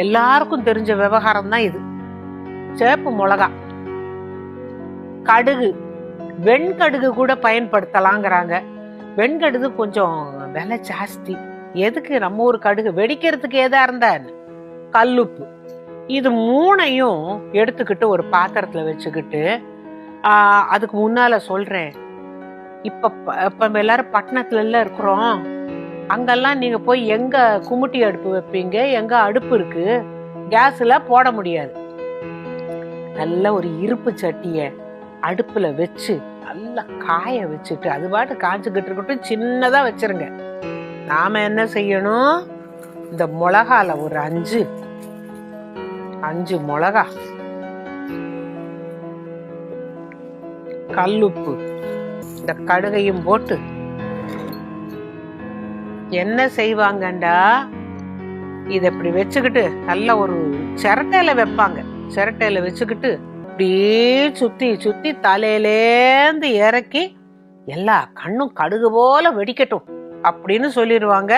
எல்லாருக்கும் தெரிஞ்ச விவகாரம் தான் இது. சேப்பு மிளகா, கடுகு, வெண்கடுகு கூட பயன்படுத்தலாங்கிறாங்க. வெண்கடுகு கொஞ்சம் விலை ஜாஸ்தி. எதுக்கு நம்ம ஒரு கடுகு வெடிக்கிறதுக்கு ஏதா இருந்தா? கல்லுப்பு. இது மூணையும் எடுத்துக்கிட்டு ஒரு பாத்திரத்துல வச்சுக்கிட்டு அதுக்கு முன்னால சொல்றேன், இப்ப எல்லாரும் பட்டணத்துல எல்லாம் இருக்கிறோம். அங்கெல்லாம் நீங்க போய் எங்க குமுட்டி அடுப்பு வைப்பீங்க? எங்க அடுப்பு இருக்கு? கேஸ்ல போட முடியாது. நல்ல ஒரு இருப்பு சட்டிய அடுப்புல வச்சு நல்லா காய வச்சுட்டு அது பாட்டு காய்ச்சிக்கிட்டு இருக்கட்டும். சின்னதா வச்சிருங்க. நாம என்ன செய்யணும், இந்த மிளகால ஒரு 5 மிளகா, கல்லுப்பு, இந்த கடுகையும் போட்டு என்ன செய்வாங்கண்டா, இத இப்படி வச்சுக்கிட்டு நல்ல ஒரு சிரட்டையில வைப்பாங்க. சிரட்டையில வச்சுக்கிட்டு அப்படியே சுத்தி சுத்தி தலையிலேந்து இறக்கி எல்லா கண்ணும் கடுகு போல வெடிக்கட்டும் அப்படின்னு சொல்லிடுவாங்க.